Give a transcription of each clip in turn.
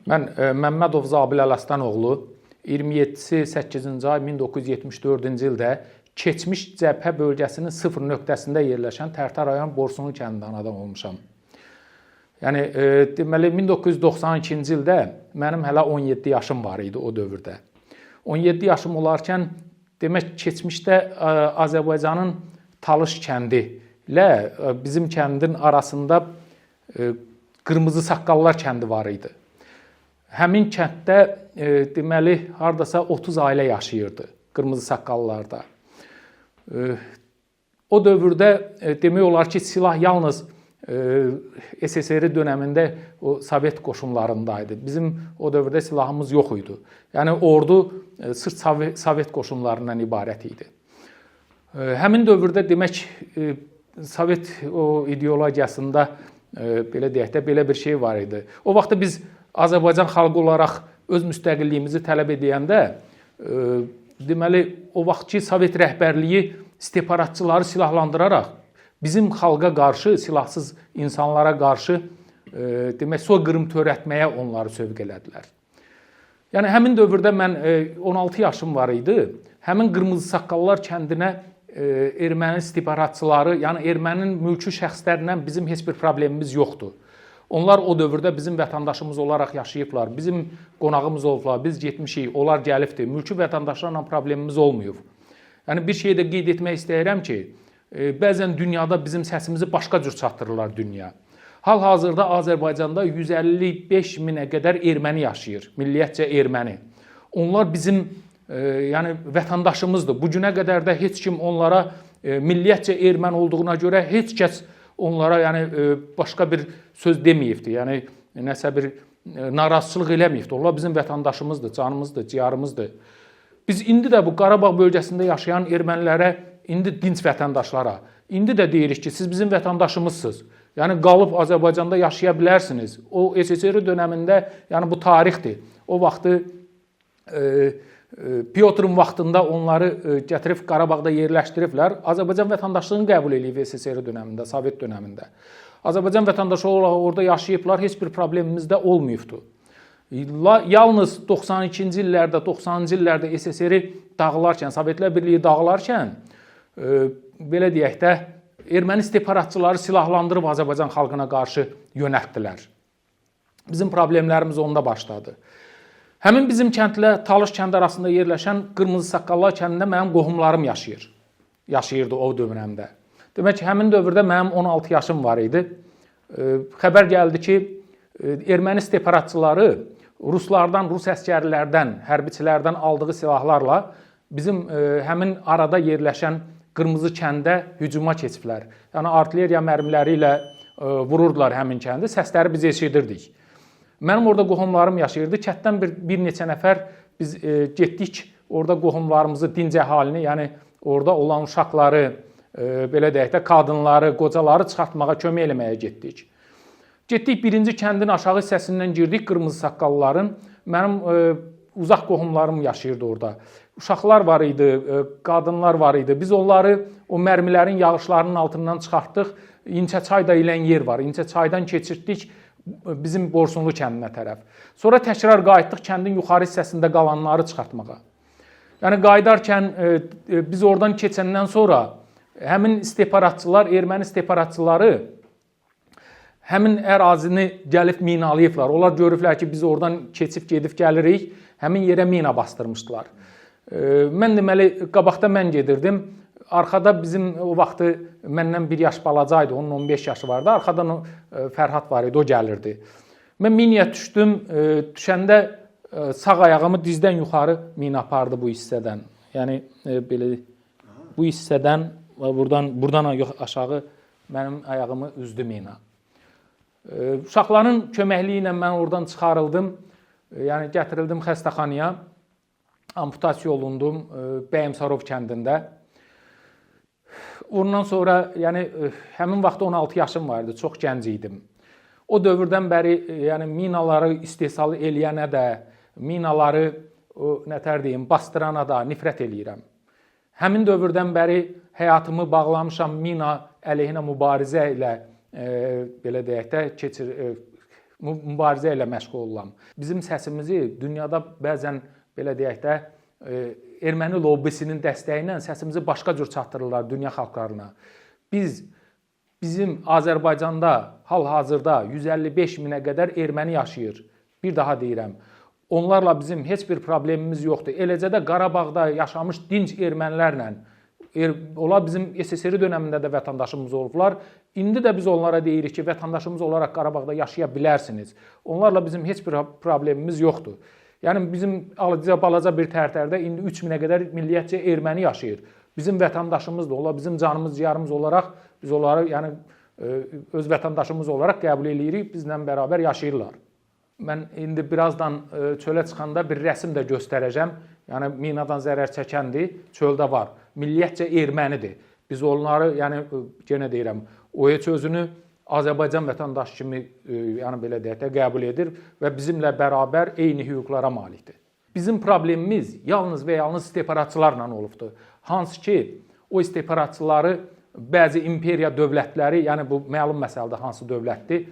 Mən Məmmədov Zabil Ələstanoğlu 27-si 8-ci ay 1974-cü ildə keçmiş cəbhə bölgəsinin sıfır nöqtəsində yerləşən Tərtər rayon Borsunlu kəndindən anadan olmuşam. Yəni deməli 1992-ci ildə mənim hələ 17 yaşım var idi o dövrdə. 17 yaşım olarkən demək keçmişdə Azərbaycanın Talış kəndi ilə bizim kəndin arasında Qırmızı Saqqallar kəndi var idi. Həmin kənddə deməli hardasa 30 ailə yaşayırdı Qırmızı Saqqallarda. O dövrdə demək olar ki, silah yalnız SSR dönəmində o Sovet qoşunlarındaydı. Bizim o dövrdə silahımız yox idi. Yəni ordu sırf Sovet qoşunlarından ibarət idi. Həmin dövrdə demək Sovet o ideologiyasında belə deyək də belə bir şey var idi. O vaxtda biz Azərbaycan xalqı olaraq öz müstəqilliyimizi tələb edəndə deməli o vaxtki Sovet rəhbərliyi separatçıları silahlandıraraq bizim xalqa qarşı, silahsız insanlara qarşı demək soyqırım törətməyə onları sövq elədilər. Yəni həmin dövrdə mən 16 yaşım var idi. Həmin Qırmızı Saqqallar kəndinə erməni istihbaratçıları, yəni ermənin mülki şəxslərindən bizim heç bir problemimiz yoxdur. Onlar o dövrdə bizim vətəndaşımız olaraq yaşayıblar, bizim qonağımız olublar, biz getmişik, onlar gəlibdir. Mülki vətəndaşlarla problemimiz olmayıb. Yəni bir şey də qeyd etmək istəyirəm ki, bəzən dünyada bizim səsimizi başqa cür çatdırırlar dünya. Hal-hazırda Azərbaycanda 155 minə qədər erməni yaşayır, milliyyətcə erməni. Onlar bizim yəni vətəndaşımızdır. Bu günə qədər də heç kim onlara milliyyətcə erməni olduğuna görə heç kəs onlara yəni başqa bir söz deməyibdi. Yəni nəsə bir narazıçılıq eləməyibdi. Onlar bizim vətəndaşımızdır, canımızdır, ciyarımızdır. Biz indi də bu Qarabağ bölgəsində yaşayan ermənilərə, indi dinc vətəndaşlara, indi də deyirik ki, siz bizim vətəndaşımızsınız. Yəni qalıb Azərbaycanda yaşaya bilərsiniz. O SSR dönəmində, yəni bu tarixdir. O vaxtı Piotrun vaxtında onları gətirib Qarabağda yerləşdiriblər. Azərbaycan vətəndaşlığını qəbul edib SSR dönəmində, Sovet dönəmində. Azərbaycan vətəndaşı olaraq orada yaşayıblar, heç bir problemimiz də olmayıbdır. Yalnız 92-ci illərdə, 90-cı illərdə SSR dağılarkən, Sovetlər Birliyi dağılarkən, belə deyək də, erməni separatçıları silahlandırıb Azərbaycan xalqına qarşı yönəltdilər. Bizim problemlərimiz onda başladı. Həmin bizim kəndlə Talış kəndi arasında yerləşən Qırmızı Saqqallar kəndində mənim qohumlarım yaşayırdı o dövrəmdə. Demək ki, həmin dövrdə mənim 16 yaşım var idi. Xəbər gəldi ki, erməni separatçıları ruslardan, rus əskərilərdən, hərbiçilərdən aldığı silahlarla bizim həmin arada yerləşən Qırmızı kəndə hücuma keçiblər. Yəni artilleriya mərmiləri ilə vururdular həmin kəndi, səsləri biz eşidirdik. Mənim orada qohumlarım yaşayırdı. Kənddən bir neçə nəfər biz getdik, orada qohumlarımızı, dinc əhalini, yəni orada olan uşaqları, belə deyək də, qadınları, qocaları çıxartmağa, kömək eləməyə getdik. Getdik, birinci kəndin aşağı hissəsindən girdik, Qırmızı Saqqalların. Mənim uzaq qohumlarım yaşayırdı orada. Uşaqlar var idi, qadınlar var idi. Biz onları o mərmilərin yağışlarının altından çıxartdıq. İncəçay da ilən yer var. İncəçaydan keçirtdik bizim Borsunlu kəndinə tərəf. Sonra təkrar qayıtdıq kəndin yuxarı hissəsində qalanları çıxartmağa. Yəni qayıdarkən biz oradan keçəndən sonra həmin separatçılar, erməni separatçıları həmin ərazini gəlib minalayıblar. Onlar görüblər ki, biz oradan keçib gedib gəlirik, həmin yerə mina bastırmışdılar. Mən deməli, qabaqda mən gedirdim. Arxada bizim o vaxtı məndən bir yaş balacaydı, onun 15 yaşı vardı. Arxadan Fərhad var idi, o gəlirdi. Mən minaya düşdüm, düşəndə sağ ayağımı dizdən yuxarı mina apardı bu hissədən. Yəni belə bu hissədən buradan aşağı mənim ayağımı üzdü mina. Uşaqların köməkliyi ilə mən oradan çıxarıldım. Yəni gətirildim xəstəxanaya. Amputasiya olundum Bəyimsarov kəndində. Ondan sonra, yəni həmin vaxt 16 yaşım vardı, çox gənc idim. O dövrdən bəri, yəni minaları istehsal eləyənə də, minaları nətər deyim, basdırana da nifrət eləyirəm. Həmin dövrdən bəri həyatımı bağlamışam mina əleyhinə mübarizə ilə belə deyək də mübarizə ilə məşğul oluram. Bizim səsimizi dünyada bəzən belə deyək də erməni lobbisinin dəstəyi ilə səsimizi başqa cür çatdırırlar dünya xalqlarına. Bizim Azərbaycanda hal-hazırda 155 minə qədər erməni yaşayır. Bir daha deyirəm. Onlarla bizim heç bir problemimiz yoxdur. Eləcə də Qarabağda yaşamış dinc ermənilərlə onlar bizim SSR dönəmində də vətəndaşımız olublar. İndi də biz onlara deyirik ki, vətəndaşımız olaraq Qarabağda yaşaya bilərsiniz. Onlarla bizim heç bir problemimiz yoxdur. Yəni bizim balaca bir tərtərdə indi 3000-ə qədər milliyyətcə erməni yaşayır. Bizim vətəndaşımızdır. Onlar bizim canımız, ciyarımız olaraq biz onları yəni öz vətəndaşımız olaraq qəbul edirik, bizlə bərabər yaşayırlar. Mən indi birazdan çölə çıxanda bir rəsm də göstərəcəm. Yəni minadan zərər çəkəndir, çöldə var. Milliyyətcə ermənidir. Biz onları, yəni yenə deyirəm, o heç özünü Azərbaycan vətəndaşı kimi, yəni belə deyək də qəbul edir və bizimlə bərabər eyni hüquqlara malikdir. Bizim problemimiz yalnız və yalnız istihbaratçılarla olubdur. Hansı ki, o istihbaratçıları bəzi imperiya dövlətləri, yəni bu məlum məsələdir hansı dövlətdir,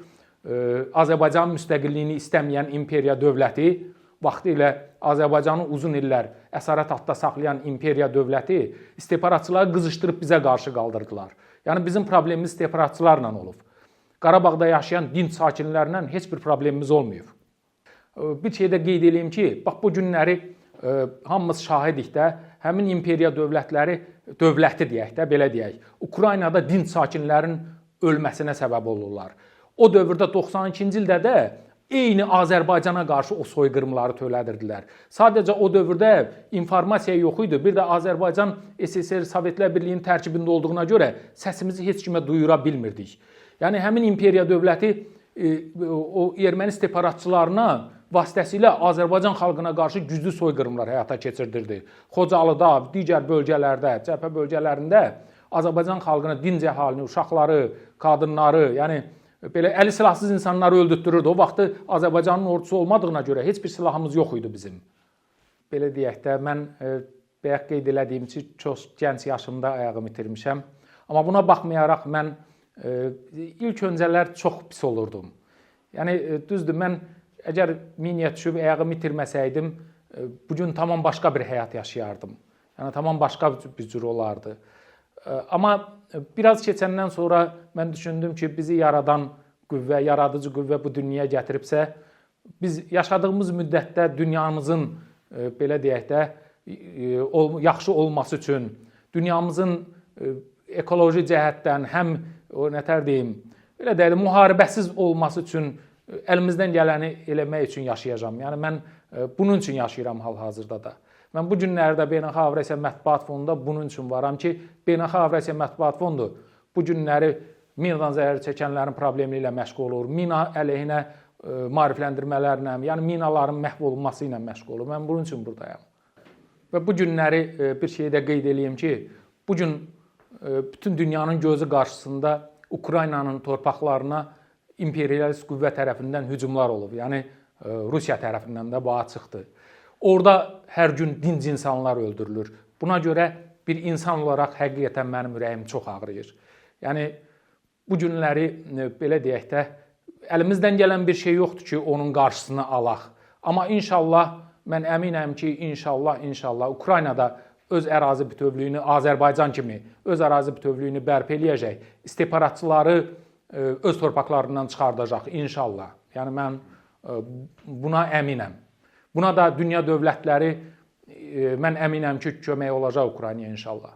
Azərbaycanın müstəqilliyini istəməyən imperiya dövləti, vaxtilə Azərbaycanı uzun illər əsarət altında saxlayan imperiya dövləti istihbaratçıları qızışdırıb bizə qarşı qaldırdılar. Yəni bizim problemimiz istihbaratçılarla olub. Qarabağda yaşayan dinc sakinlərlə heç bir problemimiz olmayıb. Bir şey də qeyd edeyim ki, bax bu günləri hamımız şahidik də, həmin imperiya dövləti deyək də, belə deyək, Ukraynada dinc sakinlərin ölməsinə səbəb olurlar. O dövrdə 92-ci ildə də eyni Azərbaycana qarşı o soyqırımları törədirdilər. Sadəcə o dövrdə informasiya yox idi. Bir də Azərbaycan SSR Sovetlər Birliyinin tərkibində olduğuna görə səsimizi heç kimə duyura bilmirdik. Yəni həmin imperiya dövləti o erməni istihbaratçılarına vasitəsilə Azərbaycan xalqına qarşı güclü soyqırımlar həyata keçirdirdi. Xocalıda, digər bölgələrdə, cəbhə bölgələrində Azərbaycan xalqına dinc əhalini, uşaqları, qadınları, yəni belə əli silahsız insanları öldürtdürürdü. O vaxtı Azərbaycanın ordusu olmadığına görə heç bir silahımız yox idi bizim. Belə deyək də, mən bayaq qeyd elədiyim ki, çox gənc yaşımda ayağımı itirmişəm. Amma buna baxmayaraq mən ilk öncələr çox pis olurdum. Yəni düzdür, mən əgər miniyə düşüb ayağımı itirməsəydim, bugün tamam başqa bir həyat yaşayardım. Yəni tamam başqa bir cür olardı. Amma biraz keçəndən sonra mən düşündüm ki, bizi yaradan qüvvə, yaradıcı qüvvə bu dünyaya gətiribsə, biz yaşadığımız müddətdə dünyamızın, belə deyək də, yaxşı olması üçün, dünyamızın ekoloji cəhətdən həm, nətər deyim, belə deyək də, müharibəsiz olması üçün əlimizdən gələni eləmək üçün yaşayacağam. Yəni mən bunun üçün yaşayıram hal-hazırda da. Mən bu günlərdə Beynəlxalq Avrasiya Mətbuat Fondunda bunun üçün varam ki, Beynəlxalq Avrasiya Mətbuat Fondu bu günləri minadan zərər çəkənlərin problemi ilə məşğul olur, mina əleyhinə maarifləndirmələrlə, yəni minaların məhv olunması ilə məşğul olur. Mən bunun üçün buradayam. Və bu günləri bir şey də qeyd edeyim ki, bu gün bütün dünyanın gözü qarşısında Ukraynanın torpaqlarına imperialist qüvvə tərəfindən hücumlar olub. Yəni Rusiya tərəfindən də bu açıqdır. Orada hər gün dinc insanlar öldürülür. Buna görə bir insan olaraq həqiqətən mənim ürəyim çox ağrıyır. Yəni bu günləri belə deyək də, əlimizdən gələn bir şey yoxdur ki, onun qarşısını alaq. Amma inşallah, mən əminəm ki, inşallah Ukraynada öz ərazi bütövlüyünü, Azərbaycan kimi öz ərazi bütövlüyünü bərpa eləyəcək, istihbaratçıları öz torpaqlarından çıxardacaq inşallah. Yəni mən buna əminəm. Buna da dünya dövlətləri mən əminəm ki, kömək olacaq Ukraynaya inşallah.